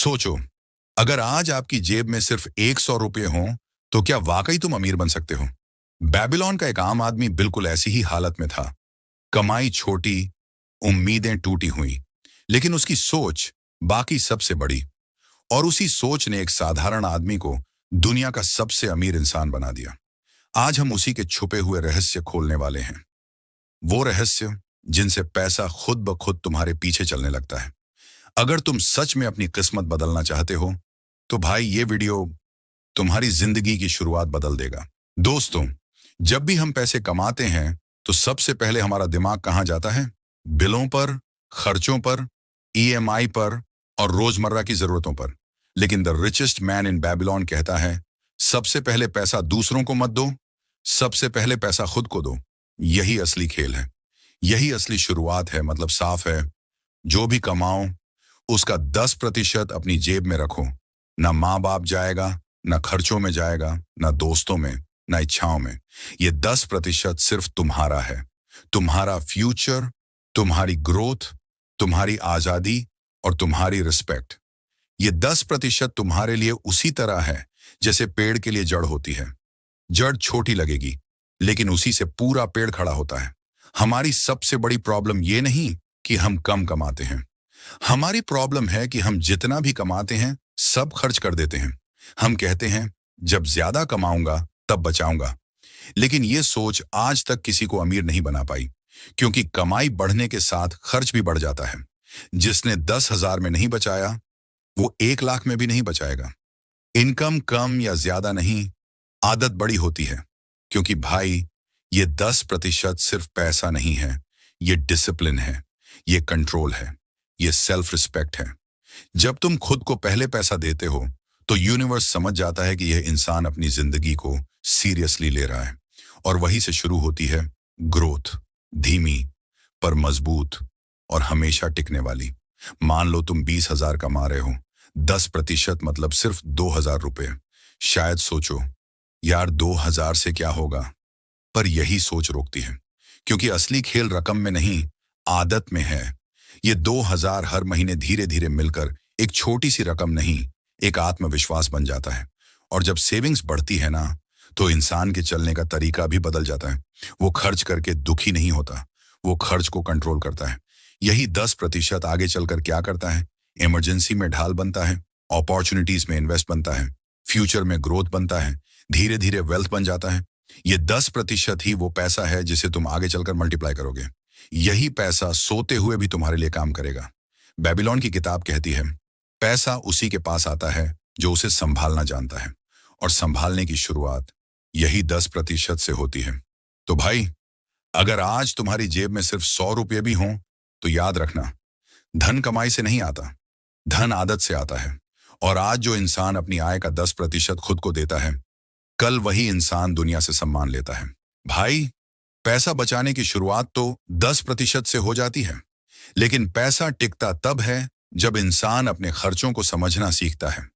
सोचो, अगर आज आपकी जेब में सिर्फ 100 रुपये हों, तो क्या वाकई तुम अमीर बन सकते हो? बेबीलोन का एक आम आदमी बिल्कुल ऐसी ही हालत में था। कमाई छोटी, उम्मीदें टूटी हुई, लेकिन उसकी सोच बाकी सबसे बड़ी। और उसी सोच ने एक साधारण आदमी को दुनिया का सबसे अमीर इंसान बना दिया। आज हम उसी के छुपे हुए रहस्य खोलने वाले हैं। वो रहस्य जिनसे पैसा खुद ब खुद तुम्हारे पीछे चलने लगता है। अगर तुम सच में अपनी किस्मत बदलना चाहते हो, तो भाई ये वीडियो तुम्हारी जिंदगी की शुरुआत बदल देगा। दोस्तों, जब भी हम पैसे कमाते हैं, तो सबसे पहले हमारा दिमाग कहाँ जाता है? बिलों पर, खर्चों पर, ईएमआई पर और रोजमर्रा की जरूरतों पर। लेकिन the richest man in Babylon कहता है, सबसे पहले पैसा दूसरों को मत दो, सबसे पहले पैसा खुद को दो। यही असली खेल है, यही असली शुरुआत है। मतलब साफ है, जो भी कमाओ उसका 10% अपनी जेब में रखो। ना माँ बाप जाएगा, ना खर्चों में जाएगा, ना दोस्तों में, ना इच्छाओं में। ये 10% सिर्फ तुम्हारा है। तुम्हारा फ्यूचर, तुम्हारी ग्रोथ, तुम्हारी आजादी और तुम्हारी रिस्पेक्ट। ये 10% तुम्हारे लिए उसी तरह है जैसे पेड़ के लिए जड़ होती है। जड़ छोटी लगेगी, लेकिन उसी से पूरा पेड़ खड़ा होता है। हमारी सबसे बड़ी प्रॉब्लम ये नहीं कि हम कम कमाते हैं। हमारी प्रॉब्लम है कि हम जितना भी कमाते हैं सब खर्च कर देते हैं। हम कहते हैं जब ज्यादा कमाऊंगा तब बचाऊंगा। लेकिन ये सोच आज तक किसी को अमीर नहीं बना पाई, क्योंकि कमाई बढ़ने के साथ खर्च भी बढ़ जाता है। जिसने 10,000 में नहीं बचाया, वो 1 लाख में भी नहीं बचाएगा। इनकम कम या ज्यादा नहीं, आदत बड़ी होती है। क्योंकि भाई, ये 10% सिर्फ पैसा नहीं है, ये डिसिप्लिन है, ये कंट्रोल है, ये सेल्फ रिस्पेक्ट है। जब तुम खुद को पहले पैसा देते हो, तो यूनिवर्स समझ जाता है कि यह इंसान अपनी जिंदगी को सीरियसली ले रहा है। और वहीं से शुरू होती है ग्रोथ, धीमी पर मजबूत और हमेशा टिकने वाली। मान लो तुम 20,000 कमा रहे हो, 10% मतलब सिर्फ 2,000 रुपए। शायद सोचो, यार 2,000 से क्या होगा? पर यही सोच रोकती है, क्योंकि असली खेल रकम में नहीं, आदत में है। ये 2,000 हर महीने धीरे धीरे मिलकर एक छोटी सी रकम नहीं, एक आत्मविश्वास बन जाता है। और जब सेविंग्स बढ़ती है ना, तो इंसान के चलने का तरीका भी बदल जाता है। वो खर्च करके दुखी नहीं होता, वो खर्च को कंट्रोल करता है। यही 10% आगे चलकर क्या करता है? इमरजेंसी में ढाल बनता है, अपॉर्चुनिटीज में इन्वेस्ट बनता है, फ्यूचर में ग्रोथ बनता है, धीरे धीरे वेल्थ बन जाता है। ये 10% ही वो पैसा है जिसे तुम आगे चलकर मल्टीप्लाई करोगे। यही पैसा सोते हुए भी तुम्हारे लिए काम करेगा। बेबीलोन की किताब कहती है, पैसा उसी के पास आता है जो उसे संभालना जानता है, और संभालने की शुरुआत यही 10% से होती है। तो भाई, अगर आज तुम्हारी जेब में सिर्फ 100 रुपये भी हों, तो याद रखना, धन कमाई से नहीं आता, धन आदत से आता है। और आज जो इंसान अपनी आय का 10% खुद को देता है, कल वही इंसान दुनिया से सम्मान लेता है। भाई, पैसा बचाने की शुरुआत तो 10% से हो जाती है, लेकिन पैसा टिकता तब है जब इंसान अपने खर्चों को समझना सीखता है।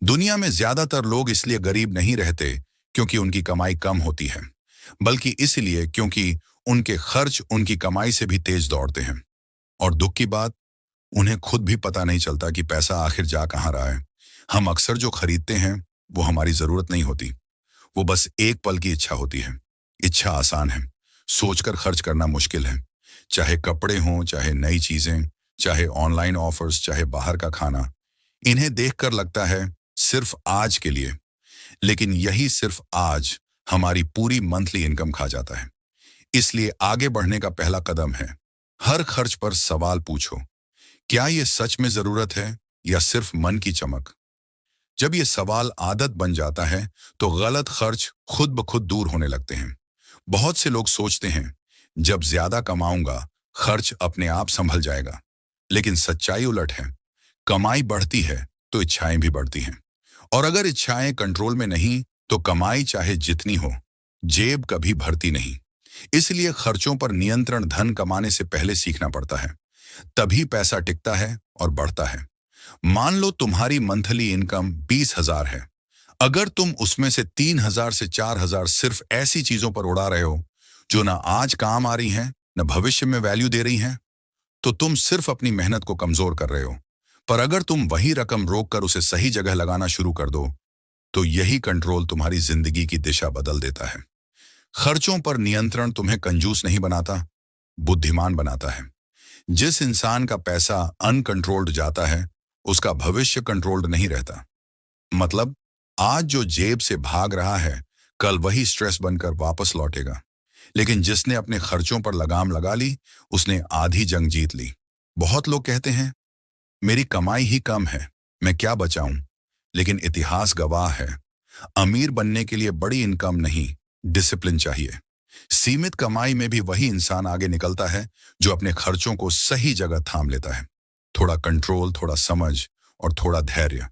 दुनिया में ज्यादातर लोग इसलिए गरीब नहीं रहते क्योंकि उनकी कमाई कम होती है, बल्कि इसलिए क्योंकि उनके खर्च उनकी कमाई से भी तेज दौड़ते हैं। और दुख की बात, उन्हें खुद भी पता नहीं चलता कि पैसा आखिर जा कहाँ रहा है। हम अक्सर जो खरीदते हैं वो हमारी जरूरत नहीं होती, वो बस एक पल की इच्छा होती है। इच्छा आसान है, सोचकर खर्च करना मुश्किल है। चाहे कपड़े हों, चाहे नई चीजें, चाहे ऑनलाइन ऑफर्स, चाहे बाहर का खाना, इन्हें देखकर लगता है सिर्फ आज के लिए। लेकिन यही सिर्फ आज हमारी पूरी मंथली इनकम खा जाता है। इसलिए आगे बढ़ने का पहला कदम है, हर खर्च पर सवाल पूछो, क्या ये सच में जरूरत है या सिर्फ मन की चमक? जब ये सवाल आदत बन जाता है, तो गलत खर्च खुद ब खुद दूर होने लगते हैं। बहुत से लोग सोचते हैं, जब ज्यादा कमाऊंगा खर्च अपने आप संभल जाएगा। लेकिन सच्चाई उलट है, कमाई बढ़ती है तो इच्छाएं भी बढ़ती हैं। और अगर इच्छाएं कंट्रोल में नहीं, तो कमाई चाहे जितनी हो, जेब कभी भरती नहीं। इसलिए खर्चों पर नियंत्रण धन कमाने से पहले सीखना पड़ता है, तभी पैसा टिकता है और बढ़ता है। मान लो तुम्हारी मंथली इनकम 20,000 है। अगर तुम उसमें से 3,000 से 4,000 सिर्फ ऐसी चीजों पर उड़ा रहे हो जो ना आज काम आ रही हैं, ना भविष्य में वैल्यू दे रही हैं, तो तुम सिर्फ अपनी मेहनत को कमजोर कर रहे हो। पर अगर तुम वही रकम रोककर उसे सही जगह लगाना शुरू कर दो, तो यही कंट्रोल तुम्हारी जिंदगी की दिशा बदल देता है। खर्चों पर नियंत्रण तुम्हें कंजूस नहीं बनाता, बुद्धिमान बनाता है। जिस इंसान का पैसा अनकंट्रोल्ड जाता है, उसका भविष्य कंट्रोल्ड नहीं रहता। मतलब, आज जो जेब से भाग रहा है, कल वही स्ट्रेस बनकर वापस लौटेगा। लेकिन जिसने अपने खर्चों पर लगाम लगा ली, उसने आधी जंग जीत ली। बहुत लोग कहते हैं, मेरी कमाई ही कम है, मैं क्या बचाऊं? लेकिन इतिहास गवाह है, अमीर बनने के लिए बड़ी इनकम नहीं, डिसिप्लिन चाहिए। सीमित कमाई में भी वही इंसान आगे निकलता है जो अपने खर्चों को सही जगह थाम लेता है। थोड़ा कंट्रोल, थोड़ा समझ और थोड़ा धैर्य,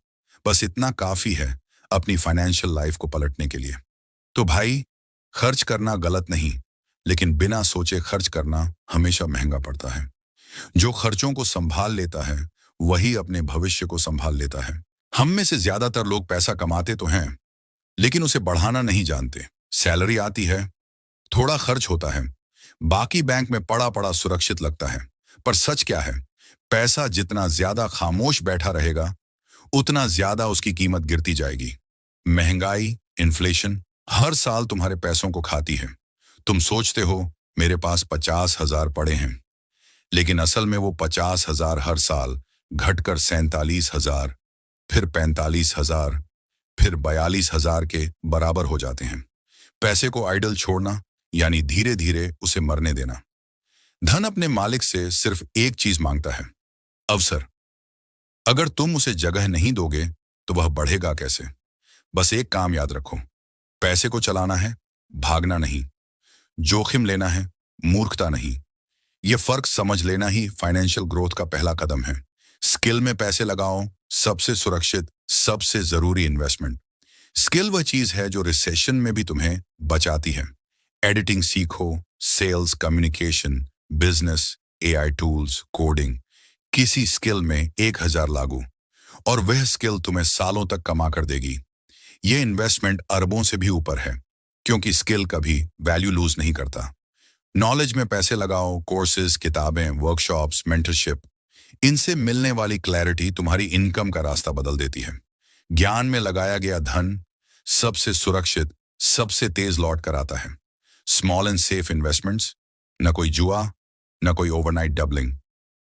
बस इतना काफी है अपनी फाइनेंशियल लाइफ को पलटने के लिए। तो भाई, खर्च करना गलत नहीं, लेकिन बिना सोचे खर्च करना हमेशा महंगा पड़ता है। जो खर्चों को संभाल लेता है, वही अपने भविष्य को संभाल लेता है। हम में से ज्यादातर लोग पैसा कमाते तो हैं, लेकिन उसे बढ़ाना नहीं जानते। सैलरी आती है, थोड़ा खर्च होता है, बाकी बैंक में पड़ा पड़ा सुरक्षित लगता है। पर सच क्या है? पैसा जितना ज्यादा खामोश बैठा रहेगा, उतना ज्यादा उसकी कीमत गिरती जाएगी। महंगाई, इन्फ्लेशन हर साल तुम्हारे पैसों को खाती है। तुम सोचते हो मेरे पास 50,000 पड़े हैं, लेकिन असल में वो 50,000 हर साल घटकर 47,000, फिर 45,000, फिर 42,000 के बराबर हो जाते हैं। पैसे को आइडल छोड़ना यानी धीरे धीरे उसे मरने देना। धन अपने मालिक से सिर्फ एक चीज मांगता है, अवसर। अगर तुम उसे जगह नहीं दोगे तो वह बढ़ेगा कैसे? बस एक काम याद रखो, पैसे को चलाना है, भागना नहीं। जोखिम लेना है, मूर्खता नहीं। यह फर्क समझ लेना ही फाइनेंशियल ग्रोथ का पहला कदम है। स्किल में पैसे लगाओ, सबसे सुरक्षित, सबसे जरूरी इन्वेस्टमेंट। स्किल वह चीज है जो रिसेशन में भी तुम्हें बचाती है। एडिटिंग सीखो, sales, communication, business, AI tools, coding. किसी स्किल में 1,000 लागू और वह स्किल तुम्हें सालों तक कमा कर देगी। यह इन्वेस्टमेंट अरबों से भी ऊपर है, क्योंकि स्किल कभी वैल्यू लूज नहीं करता। नॉलेज में पैसे लगाओ, कोर्सेज, किताबें, वर्कशॉप्स, मेंटरशिप। इनसे मिलने वाली क्लैरिटी तुम्हारी इनकम का रास्ता बदल देती है। ज्ञान में लगाया गया धन सबसे सुरक्षित, सबसे तेज लौट कर आता है। स्मॉल एंड सेफ इन्वेस्टमेंट्स, न कोई जुआ, न कोई ओवरनाइट डबलिंग।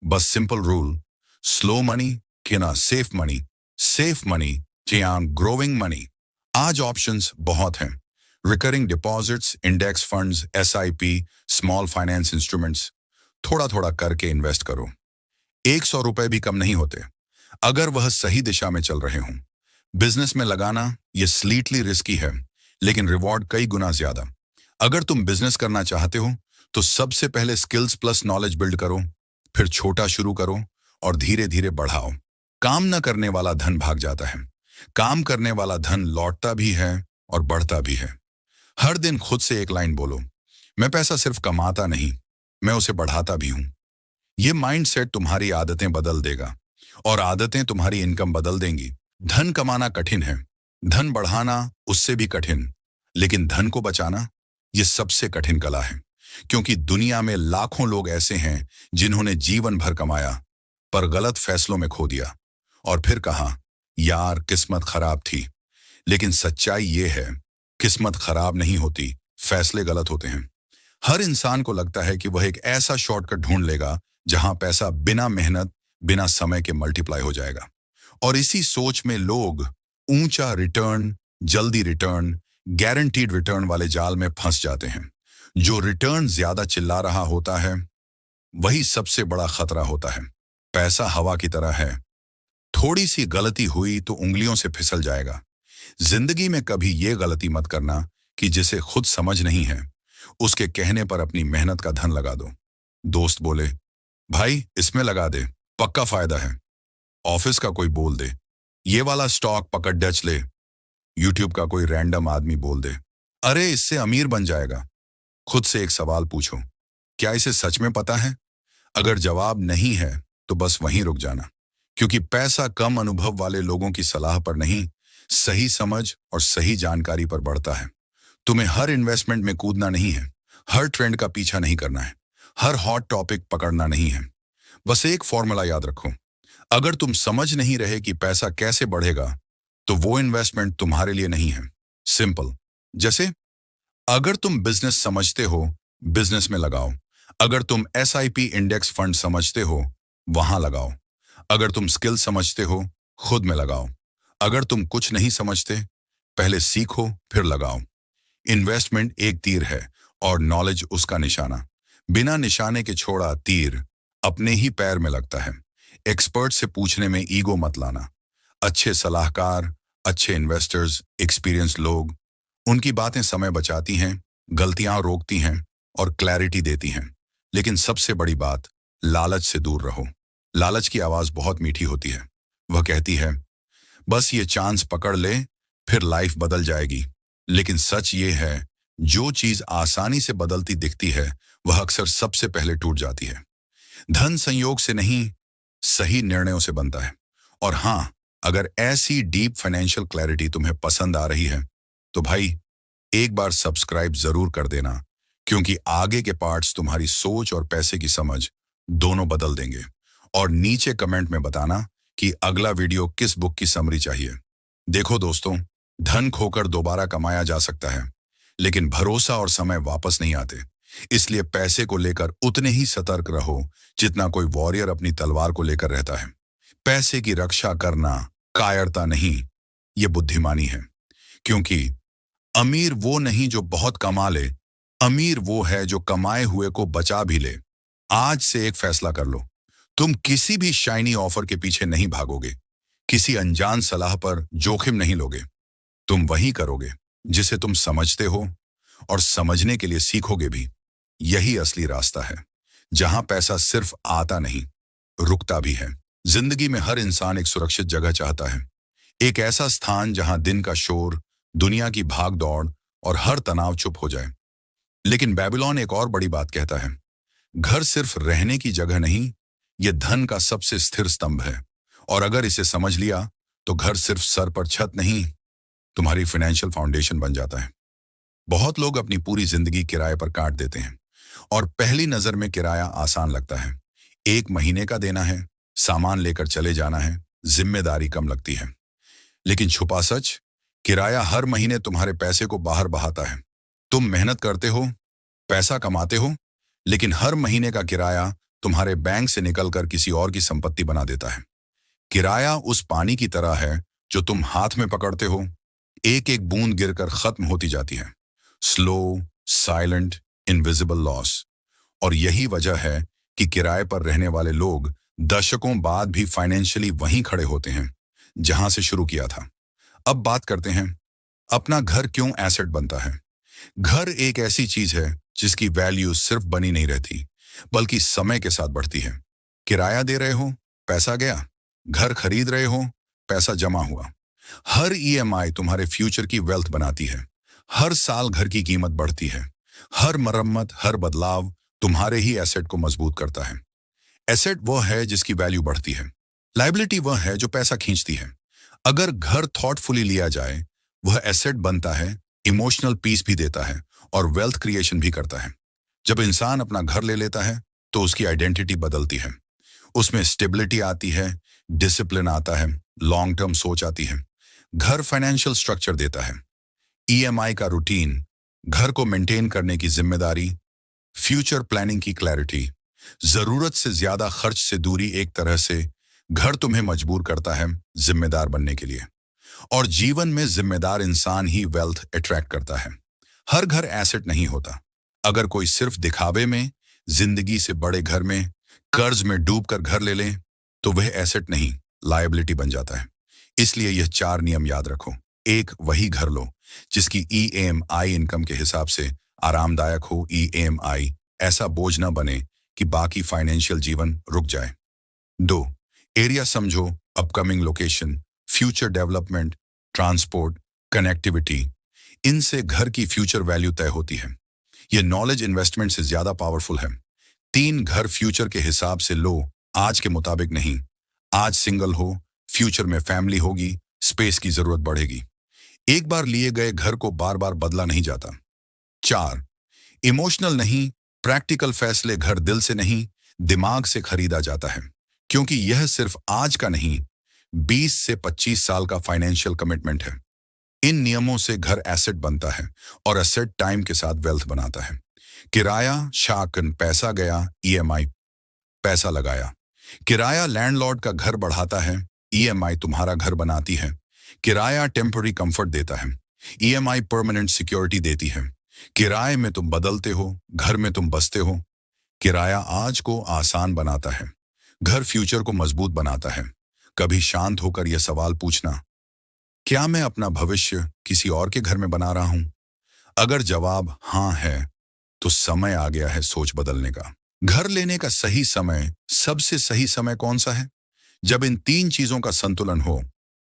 बस सिंपल रूल, स्लो मनी के ना safe money Chiyaan growing money. आज ऑप्शंस बहुत हैं। Recurring deposits, index funds, SIP, small finance instruments. थोड़ा थोड़ा करके इन्वेस्ट करो। 100 रुपए भी कम नहीं होते, अगर वह सही दिशा में चल रहे हों। बिजनेस में लगाना यह स्लीटली रिस्की है, लेकिन रिवॉर्ड कई गुना ज्यादा। अगर तुम बिजनेस करना चाहते हो तो सबसे पहले स्किल्स प्लस नॉलेज बिल्ड करो, फिर छोटा शुरू करो और धीरे धीरे बढ़ाओ। काम न करने वाला धन भाग जाता है, काम करने वाला धन लौटता भी है और बढ़ता भी है। हर दिन खुद से एक लाइन बोलो, मैं पैसा सिर्फ कमाता नहीं, मैं उसे बढ़ाता भी हूं। यह माइंडसेट तुम्हारी आदतें बदल देगा और आदतें तुम्हारी इनकम बदल देंगी। धन कमाना कठिन है, धन बढ़ाना उससे भी कठिन, लेकिन धन को बचाना यह सबसे कठिन कला है। क्योंकि दुनिया में लाखों लोग ऐसे हैं जिन्होंने जीवन भर कमाया पर गलत फैसलों में खो दिया और फिर कहा, यार किस्मत खराब थी। लेकिन सच्चाई यह है, किस्मत खराब नहीं होती, फैसले गलत होते हैं। हर इंसान को लगता है कि वह एक ऐसा शॉर्टकट ढूंढ लेगा जहां पैसा बिना मेहनत, बिना समय के मल्टीप्लाई हो जाएगा। और इसी सोच में लोग ऊंचा रिटर्न, जल्दी रिटर्न, गारंटीड रिटर्न वाले जाल में फंस जाते हैं। जो रिटर्न ज्यादा चिल्ला रहा होता है, वही सबसे बड़ा खतरा होता है। पैसा हवा की तरह है, थोड़ी सी गलती हुई तो उंगलियों से फिसल जाएगा। जिंदगी में कभी यह गलती मत करना कि जिसे खुद समझ नहीं है, उसके कहने पर अपनी मेहनत का धन लगा दो। दोस्त बोले, भाई इसमें लगा दे, पक्का फायदा है। ऑफिस का कोई बोल दे, ये वाला स्टॉक पकड़ डच ले। यूट्यूब का कोई रैंडम आदमी बोल दे, अरे इससे अमीर बन जाएगा। खुद से एक सवाल पूछो, क्या इसे सच में पता है? अगर जवाब नहीं है तो बस वहीं रुक जाना, क्योंकि पैसा कम अनुभव वाले लोगों की सलाह पर नहीं, सही समझ और सही जानकारी पर बढ़ता है। तुम्हें हर इन्वेस्टमेंट में कूदना नहीं है, हर ट्रेंड का पीछा नहीं करना है, हर हॉट टॉपिक पकड़ना नहीं है। बस एक फॉर्मूला याद रखो, अगर तुम समझ नहीं रहे कि पैसा कैसे बढ़ेगा, तो वो इन्वेस्टमेंट तुम्हारे लिए नहीं है। सिंपल। जैसे अगर तुम बिजनेस समझते हो, बिजनेस में लगाओ। अगर तुम एसआईपी इंडेक्स फंड समझते हो, वहां लगाओ। अगर तुम स्किल समझते हो, खुद में लगाओ। अगर तुम कुछ नहीं समझते, पहले सीखो फिर लगाओ। इन्वेस्टमेंट एक तीर है और नॉलेज उसका निशाना। बिना निशाने के छोड़ा तीर अपने ही पैर में लगता है। एक्सपर्ट से पूछने में ईगो मत लाना। अच्छे सलाहकार, अच्छे इन्वेस्टर्स, एक्सपीरियंस लोग, उनकी बातें समय बचाती हैं, गलतियां रोकती हैं और क्लैरिटी देती हैं। लेकिन सबसे बड़ी बात, लालच से दूर रहो। लालच की आवाज बहुत मीठी होती है। वह कहती है, बस ये चांस पकड़ ले, फिर लाइफ बदल जाएगी। लेकिन सच ये है, जो चीज आसानी से बदलती दिखती है, वह अक्सर सबसे पहले टूट जाती है। धन संयोग से नहीं, सही निर्णयों से बनता है। और हां, अगर ऐसी डीप फाइनेंशियल क्लैरिटी तुम्हें पसंद आ रही है, तो भाई एक बार सब्सक्राइब जरूर कर देना, क्योंकि आगे के पार्ट्स तुम्हारी सोच और पैसे की समझ दोनों बदल देंगे। और नीचे कमेंट में बताना कि अगला वीडियो किस बुक की समरी चाहिए। देखो दोस्तों, धन खोकर दोबारा कमाया जा सकता है, लेकिन भरोसा और समय वापस नहीं आते। इसलिए पैसे को लेकर उतने ही सतर्क रहो जितना कोई वॉरियर अपनी तलवार को लेकर रहता है। पैसे की रक्षा करना कायरता नहीं, ये बुद्धिमानी है। क्योंकि अमीर वो नहीं जो बहुत कमा ले, अमीर वो है जो कमाए हुए को बचा भी ले। आज से एक फैसला कर लो, तुम किसी भी शाइनी ऑफर के पीछे नहीं भागोगे, किसी अनजान सलाह पर जोखिम नहीं लोगे। तुम वही करोगे जिसे तुम समझते हो, और समझने के लिए सीखोगे भी। यही असली रास्ता है, जहां पैसा सिर्फ आता नहीं, रुकता भी है। जिंदगी में हर इंसान एक सुरक्षित जगह चाहता है, एक ऐसा स्थान जहां दिन का शोर, दुनिया की भाग दौड़ और हर तनाव चुप हो जाए। लेकिन बेबीलोन एक और बड़ी बात कहता है, घर सिर्फ रहने की जगह नहीं, यह धन का सबसे स्थिर स्तंभ है। और अगर इसे समझ लिया, तो घर सिर्फ सर पर छत नहीं, तुम्हारी फाइनेंशियल फाउंडेशन बन जाता है। बहुत लोग अपनी पूरी जिंदगी किराए पर काट देते हैं, और पहली नजर में किराया आसान लगता है। एक महीने का देना है, सामान लेकर चले जाना है, जिम्मेदारी कम लगती है। लेकिन छुपा सच, किराया हर महीने तुम्हारे पैसे को बाहर बहाता है। तुम मेहनत करते हो, पैसा कमाते हो, लेकिन हर महीने का किराया तुम्हारे बैंक से निकलकर किसी और की संपत्ति बना देता है। किराया उस पानी की तरह है जो तुम हाथ में पकड़ते हो, एक एक बूंद गिरकर खत्म होती जाती है। Slow, silent, invisible loss. और यही वजह है कि किराए पर रहने वाले लोग दशकों बाद भी फाइनेंशियली वहीं खड़े होते हैं जहां से शुरू किया था। अब बात करते हैं, अपना घर क्यों एसेट बनता है। घर एक ऐसी चीज है जिसकी वैल्यू सिर्फ बनी नहीं रहती, बल्कि समय के साथ बढ़ती है। किराया दे रहे हो, पैसा गया। घर खरीद रहे हो, पैसा जमा हुआ। हर ईएमआई तुम्हारे फ्यूचर की वेल्थ बनाती है। हर साल घर की कीमत बढ़ती है। हर मरम्मत, हर बदलाव तुम्हारे ही एसेट को मजबूत करता है। एसेट वह है जिसकी वैल्यू बढ़ती है, लायबिलिटी वह है जो पैसा खींचती है। अगर घर थॉटफुली लिया जाए, वह एसेट बनता है, इमोशनल पीस भी देता है और वेल्थ क्रिएशन भी करता है। जब इंसान अपना घर ले लेता है, तो उसकी आइडेंटिटी बदलती है। उसमें स्टेबिलिटी आती है, डिसिप्लिन आता है, लॉन्ग टर्म सोच आती है। घर फाइनेंशियल स्ट्रक्चर देता है, ईएमआई का रूटीन, घर को मेंटेन करने की जिम्मेदारी, फ्यूचर प्लानिंग की क्लैरिटी। जरूरत से ज्यादा खर्च से दूरी, एक तरह से घर तुम्हें मजबूर करता है जिम्मेदार बनने के लिए। और जीवन में जिम्मेदार इंसान ही वेल्थ अट्रैक्ट करता है। हर घर एसेट नहीं होता। अगर कोई सिर्फ दिखावे में, जिंदगी से बड़े घर में, कर्ज में डूबकर घर ले ले, तो वह एसेट नहीं, लायबिलिटी बन जाता है। इसलिए यह 4 नियम याद रखो। 1, वही घर लो जिसकी ईएमआई इनकम के हिसाब से आरामदायक हो। ईएमआई ऐसा बोझ न बने कि बाकी फाइनेंशियल जीवन रुक जाए। 2, एरिया समझो, upcoming location, future development, transport, connectivity. इनसे घर की फ्यूचर वैल्यू तय होती है। यह नॉलेज इन्वेस्टमेंट से ज्यादा पावरफुल है। 3, घर फ्यूचर के हिसाब से लो, आज के मुताबिक नहीं। आज सिंगल हो, फ्यूचर में फैमिली होगी, स्पेस की जरूरत बढ़ेगी। एक बार लिए गए घर को बार बार बदला नहीं जाता। 4, इमोशनल नहीं, प्रैक्टिकल फैसले। घर दिल से नहीं, दिमाग से खरीदा जाता है। क्योंकि यह सिर्फ आज का नहीं, 20 से 25 साल का फाइनेंशियल कमिटमेंट है। इन नियमों से घर एसेट बनता है और एसेट टाइम के साथ वेल्थ बनाता है। किराया शाकन पैसा गया, ईएमआई पैसा लगाया। किराया लैंडलॉर्ड का घर बढ़ाता है, ईएमआई तुम्हारा घर बनाती है। किराया टेम्पररी कंफर्ट देता है, ईएमआई परमानेंट सिक्योरिटी देती है। किराए में तुम बदलते हो, घर में तुम बसते हो। किराया आज को आसान बनाता है, घर फ्यूचर को मजबूत बनाता है। कभी शांत होकर यह सवाल पूछना, क्या मैं अपना भविष्य किसी और के घर में बना रहा हूं? अगर जवाब हाँ है, तो समय आ गया है सोच बदलने का। घर लेने का सही समय, सबसे सही समय कौन सा है? जब इन 3 चीजों का संतुलन हो,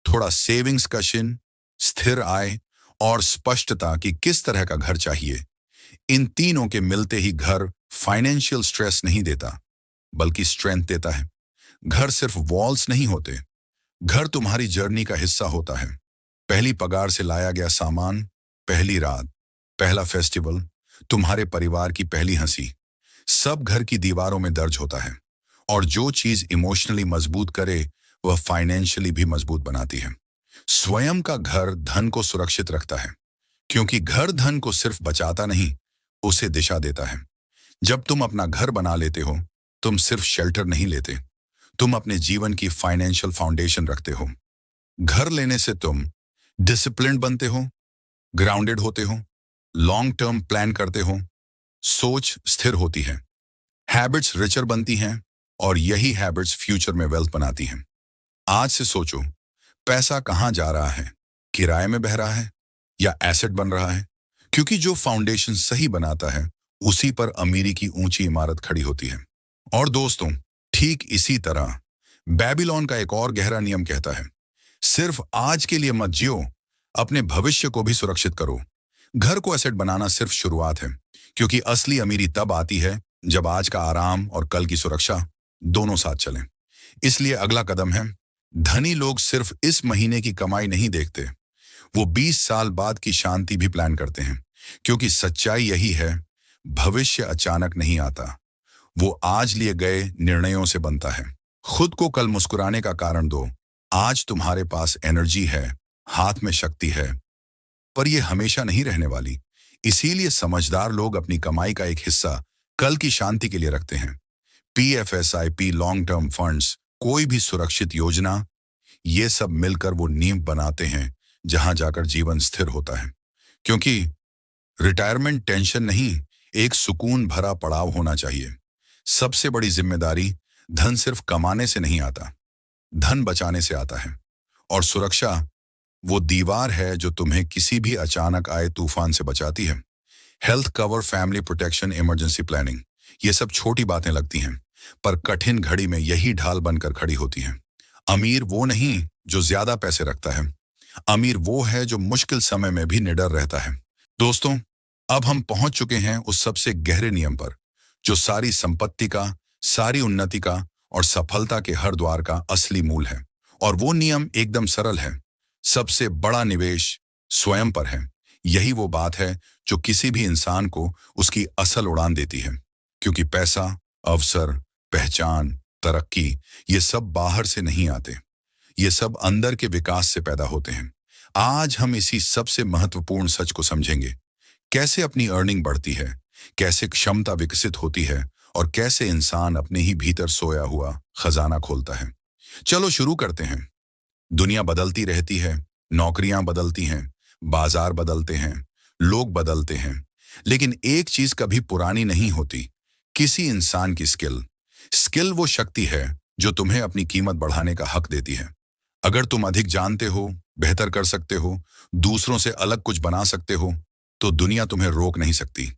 थोड़ा सेविंग्स कशन, स्थिर आय और स्पष्टता कि किस तरह का घर चाहिए। इन तीनों के मिलते ही घर फाइनेंशियल स्ट्रेस नहीं देता, बल्कि स्ट्रेंथ देता है। घर सिर्फ वॉल्स नहीं होते, घर तुम्हारी जर्नी का हिस्सा होता है। पहली पगार से लाया गया सामान, पहली रात, पहला फेस्टिवल, तुम्हारे परिवार की पहली हंसी, सब घर की दीवारों में दर्ज होता है। और जो चीज इमोशनली मजबूत करे, वह फाइनेंशियली भी मजबूत बनाती है। स्वयं का घर धन को सुरक्षित रखता है, क्योंकि घर धन को सिर्फ बचाता नहीं, उसे दिशा देता है। जब तुम अपना घर बना लेते हो, तुम सिर्फ शेल्टर नहीं लेते, तुम अपने जीवन की फाइनेंशियल फाउंडेशन रखते हो। घर लेने से तुम डिसिप्लिन्ड बनते हो, ग्राउंडेड होते हो, लॉन्ग टर्म प्लान करते हो, सोच स्थिर होती है, हैबिट्स रिचर बनती हैं और यही हैबिट्स फ्यूचर में वेल्थ बनाती हैं। आज से सोचो, पैसा कहाँ जा रहा है? किराए में बह रहा है या एसेट बन रहा है? क्योंकि जो फाउंडेशन सही बनाता है, उसी पर अमीरी की ऊंची इमारत खड़ी होती है। और दोस्तों, ठीक इसी तरह बेबीलोन का एक और गहरा नियम कहता है, सिर्फ आज के लिए मत जियो, अपने भविष्य को भी सुरक्षित करो। घर को एसेट बनाना सिर्फ शुरुआत है, क्योंकि असली अमीरी तब आती है जब आज का आराम और कल की सुरक्षा दोनों साथ चलें। इसलिए अगला कदम है, धनी लोग सिर्फ इस महीने की कमाई नहीं देखते, वो 20 साल बाद की शांति भी प्लान करते हैं। क्योंकि सच्चाई यही है, भविष्य अचानक नहीं आता, वो आज लिए गए निर्णयों से बनता है। खुद को कल मुस्कुराने का कारण दो। आज तुम्हारे पास एनर्जी है, हाथ में शक्ति है, पर यह हमेशा नहीं रहने वाली। इसीलिए समझदार लोग अपनी कमाई का एक हिस्सा कल की शांति के लिए रखते हैं। पीएफएसआईपी, लॉन्ग टर्म फंड्स, कोई भी सुरक्षित योजना, ये सब मिलकर वो नींव बनाते हैं जहां जाकर जीवन स्थिर होता है। क्योंकि रिटायरमेंट टेंशन नहीं, एक सुकून भरा पड़ाव होना चाहिए। सबसे बड़ी जिम्मेदारी, धन सिर्फ कमाने से नहीं आता, धन बचाने से आता है। और सुरक्षा वो दीवार है जो तुम्हें किसी भी अचानक आए तूफान से बचाती है। Health cover, family protection, emergency planning, ये सब छोटी बातें लगती हैं, पर कठिन घड़ी में यही ढाल बनकर खड़ी होती हैं। अमीर वो नहीं जो ज्यादा पैसे रखता है, अमीर वो है जो मुश्किल समय में भी निडर रहता है। दोस्तों, अब हम पहुंच चुके हैं उस सबसे गहरे नियम पर, जो सारी संपत्ति का, सारी उन्नति का और सफलता के हर द्वार का असली मूल है। और वो नियम एकदम सरल है, सबसे बड़ा निवेश स्वयं पर है। यही वो बात है जो किसी भी इंसान को उसकी असल उड़ान देती है। क्योंकि पैसा, अवसर, पहचान, तरक्की, ये सब बाहर से नहीं आते, ये सब अंदर के विकास से पैदा होते हैं। आज हम इसी सबसे महत्वपूर्ण सच को समझेंगे, कैसे अपनी अर्निंग बढ़ती है, कैसे क्षमता विकसित होती है और कैसे इंसान अपने ही भीतर सोया हुआ खजाना खोलता है। चलो शुरू करते हैं। दुनिया बदलती रहती है, नौकरियां बदलती हैं, बाजार बदलते हैं, लोग बदलते हैं, लेकिन एक चीज कभी पुरानी नहीं होती, किसी इंसान की स्किल। स्किल वो शक्ति है जो तुम्हें अपनी कीमत बढ़ाने का हक देती है। अगर तुम अधिक जानते हो, बेहतर कर सकते हो, दूसरों से अलग कुछ बना सकते हो, तो दुनिया तुम्हें रोक नहीं सकती।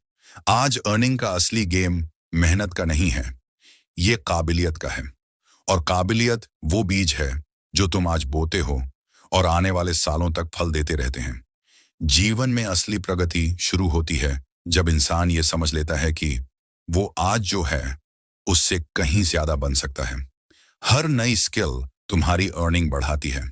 आज अर्निंग का असली गेम मेहनत का नहीं है, ये काबिलियत का है। और काबिलियत वो बीज है जो तुम आज बोते हो और आने वाले सालों तक फल देते रहते हैं। जीवन में असली प्रगति शुरू होती है जब इंसान ये समझ लेता है कि वो आज जो है उससे कहीं ज्यादा बन सकता है। हर नई स्किल तुम्हारी अर्निंग बढ़ाती है।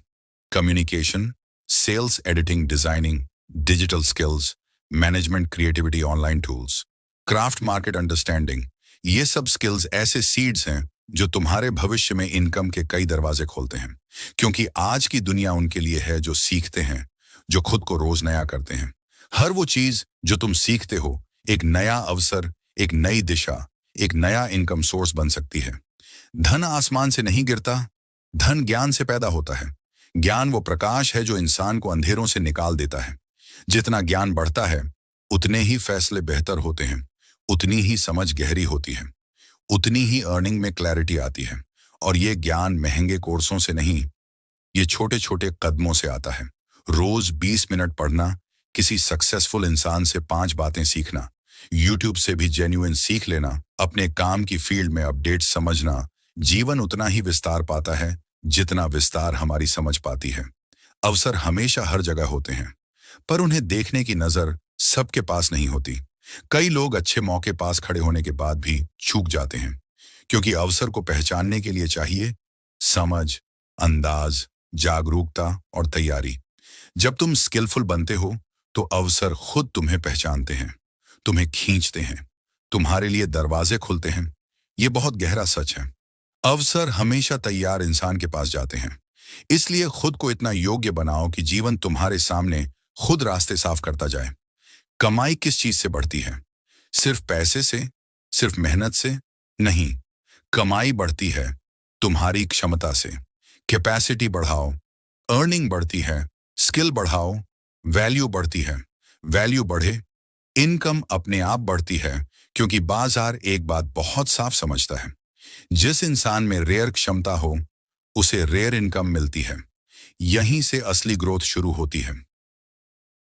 Communication, sales, editing, designing, digital skills, management, creativity, online tools, craft, market understanding, ये सब स्किल्स ऐसे सीड्स हैं जो तुम्हारे भविष्य में इनकम के कई दरवाजे खोलते हैं। क्योंकि आज की दुनिया उनके लिए है जो सीखते हैं, जो खुद को रोज नया करते हैं। हर वो चीज जो तुम सीखते हो एक नया अवसर, एक नई दिशा, एक नया इनकम सोर्स बन सकती है। धन आसमान से नहीं गिरता, धन ज्ञान से पैदा होता है। ज्ञान वो प्रकाश है जो इंसान को अंधेरों से निकाल देता है। जितना ज्ञान बढ़ता है उतने ही फैसले बेहतर होते हैं, उतनी ही समझ गहरी होती है, उतनी ही अर्निंग में क्लैरिटी आती है। और ये ज्ञान महंगे कोर्सों से नहीं, ये छोटे छोटे कदमों से आता है। रोज 20 मिनट पढ़ना, किसी सक्सेसफुल इंसान से 5 बातें सीखना, यूट्यूब से भी जेन्युइन सीख लेना, अपने काम की फील्ड में अपडेट समझना। जीवन उतना ही विस्तार पाता है जितना विस्तार हमारी समझ पाती है। अवसर हमेशा हर जगह होते हैं, पर उन्हें देखने की नजर सबके पास नहीं होती। कई लोग अच्छे मौके पास खड़े होने के बाद भी चूक जाते हैं, क्योंकि अवसर को पहचानने के लिए चाहिए समझ, अंदाज, जागरूकता और तैयारी। जब तुम स्किलफुल बनते हो तो अवसर खुद तुम्हें पहचानते हैं, तुम्हें खींचते हैं, तुम्हारे लिए दरवाजे खुलते हैं। ये बहुत गहरा सच है। अवसर हमेशा तैयार इंसान के पास जाते हैं। इसलिए खुद को इतना योग्य बनाओ कि जीवन तुम्हारे सामने खुद रास्ते साफ करता जाए। कमाई किस चीज से बढ़ती है? सिर्फ पैसे से, सिर्फ मेहनत से नहीं। कमाई बढ़ती है तुम्हारी क्षमता से। कैपेसिटी बढ़ाओ, अर्निंग बढ़ती है। स्किल बढ़ाओ, वैल्यू बढ़ती है। वैल्यू बढ़े, इनकम अपने आप बढ़ती है। क्योंकि बाजार एक बात बहुत साफ समझता है, जिस इंसान में रेयर क्षमता हो उसे रेयर इनकम मिलती है। यहीं से असली ग्रोथ शुरू होती है।